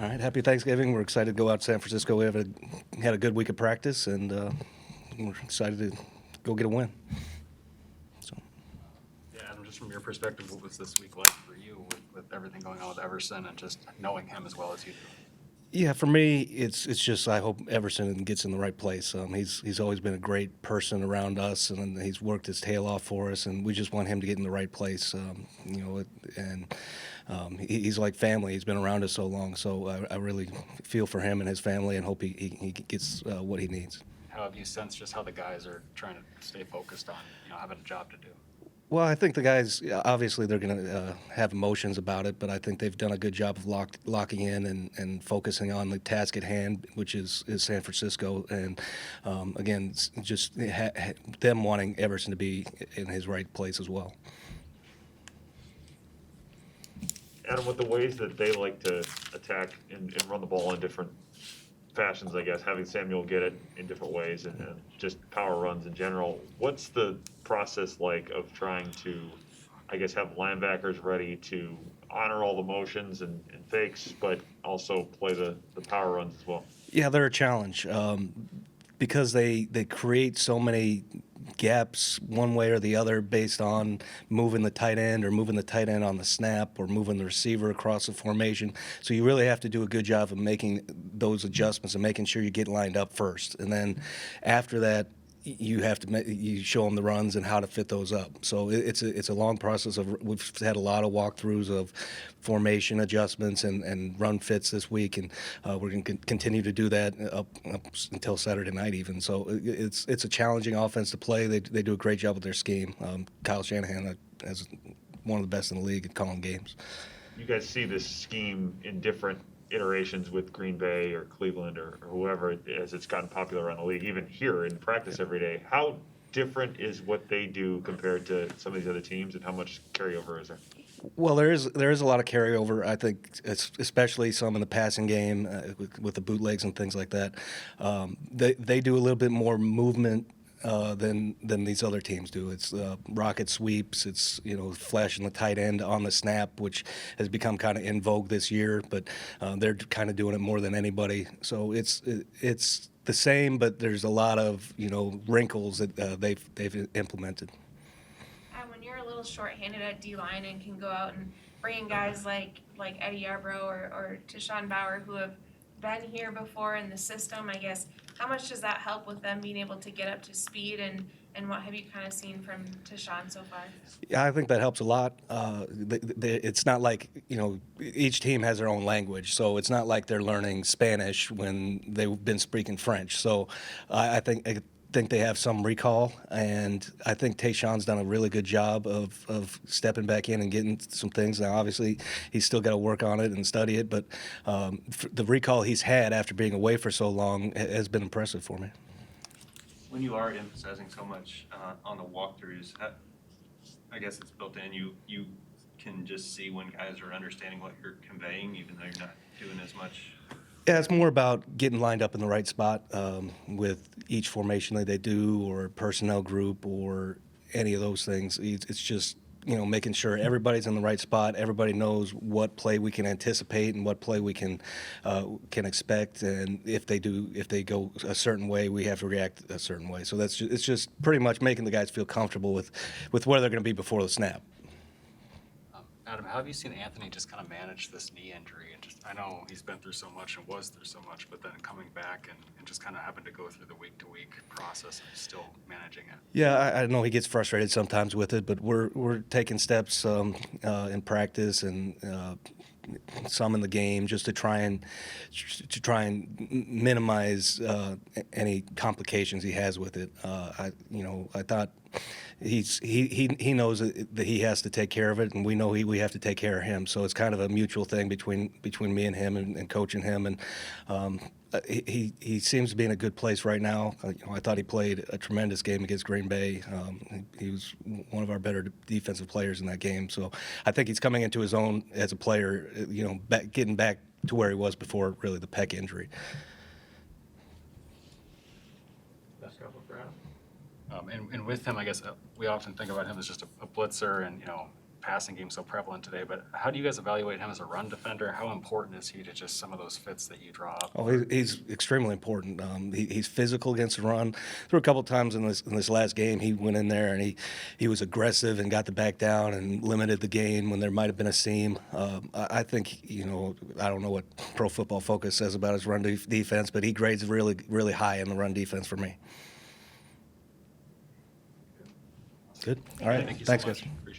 All right, happy Thanksgiving. We're excited to go out to San Francisco. We had a good week of practice, and we're excited to go get a win. So, Yeah, Adam, just from your perspective, what was this week like for you with everything going on with Everson and just knowing him as well as you do? yeah, for me, it's just I hope Everson gets in the right place. He's always been a great person around us, and he's worked his tail off for us, and we just want him to get in the right place. He's like family. He's been around us so long, so I really feel for him and his family, and hope he gets what he needs. How have you sensed just how the guys are trying to stay focused on, having a job to do? Well, I think the guys, obviously, they're going to have emotions about it, but I think they've done a good job of locking in and focusing on the task at hand, which is San Francisco. And, again, it's just them wanting Everson to be in his right place as well. Adam, with the ways that they like to attack and run the ball in different fashions, I guess, having Samuel get it in different ways and just power runs in general, what's the process like of trying to, I guess, have linebackers ready to honor all the motions and fakes, but also play the power runs as well? Yeah, they're a challenge because they create so many gaps one way or the other based on moving the tight end or moving the tight end on the snap or moving the receiver across the formation. So you really have to do a good job of making those adjustments and making sure you get lined up first. And then after that, you have to you show them the runs and how to fit those up. So it's a long process of we've had a lot of walkthroughs of formation adjustments and run fits this week, and we're going to continue to do that up until Saturday night even. So it's a challenging offense to play. They do a great job with their scheme. Kyle Shanahan is one of the best in the league at calling games. You guys see this scheme in different iterations with Green Bay or Cleveland or whoever as it's gotten popular around the league, even here in practice every day. How different is what they do compared to some of these other teams, and how much carryover is there? Well, there is a lot of carryover. I think, especially some in the passing game with the bootlegs and things like that. They do a little bit more movement than these other teams do. It's rocket sweeps. It's flashing the tight end on the snap, which has become kind of in vogue this year. But they're kind of doing it more than anybody. So it's the same, but there's a lot of wrinkles that they've implemented. When you're a little short-handed at D-line and can go out and bring in guys like Eddie Yarbrough or Tashawn Bauer who have been here before in the system, I guess, how much does that help with them being able to get up to speed, and what have you kind of seen from Tashawn so far? Yeah, I think that helps a lot. It's not like, each team has their own language, so it's not like they're learning Spanish when they've been speaking French. So I think they have some recall, and I think Tayshawn's done a really good job of stepping back in and getting some things. Now, obviously, he's still got to work on it and study it, but the recall he's had after being away for so long has been impressive for me. When you are emphasizing so much on the walkthroughs, I guess it's built in. You can just see when guys are understanding what you're conveying, even though you're not doing as much. Yeah, it's more about getting lined up in the right spot with each formation that they do, or personnel group, or any of those things. It's just making sure everybody's in the right spot. Everybody knows what play we can anticipate and what play we can expect. And if they go a certain way, we have to react a certain way. So it's just pretty much making the guys feel comfortable with where they're going to be before the snap. Adam, how have you seen Anthony just kind of manage this knee injury? And I know he's been through so much and was through so much, but then coming back and just kind of having to go through the week-to-week process of still managing it. Yeah, I know he gets frustrated sometimes with it, but we're taking steps in practice and some in the game just to try and minimize any complications he has with it. I thought he knows that he has to take care of it, and we know we have to take care of him. So it's kind of a mutual thing between me and him and coaching him. And he seems to be in a good place right now. I thought he played a tremendous game against Green Bay. He was one of our better defensive players in that game. So I think he's coming into his own as a player. Getting back to where he was before really the pec injury. Best couple for Adam. And with him, I guess we often think about him as just a blitzer and passing game so prevalent today, but how do you guys evaluate him as a run defender? How important is he to just some of those fits that you draw up? Oh, he's extremely important. He's physical against the run. There were a couple times in this last game he went in there and he was aggressive and got the back down and limited the gain when there might have been a seam. I think, I don't know what Pro Football Focus says about his run defense, but he grades really, really high in the run defense for me. Good. All right. Thank you so Thanks, much. guys. Appreciate it.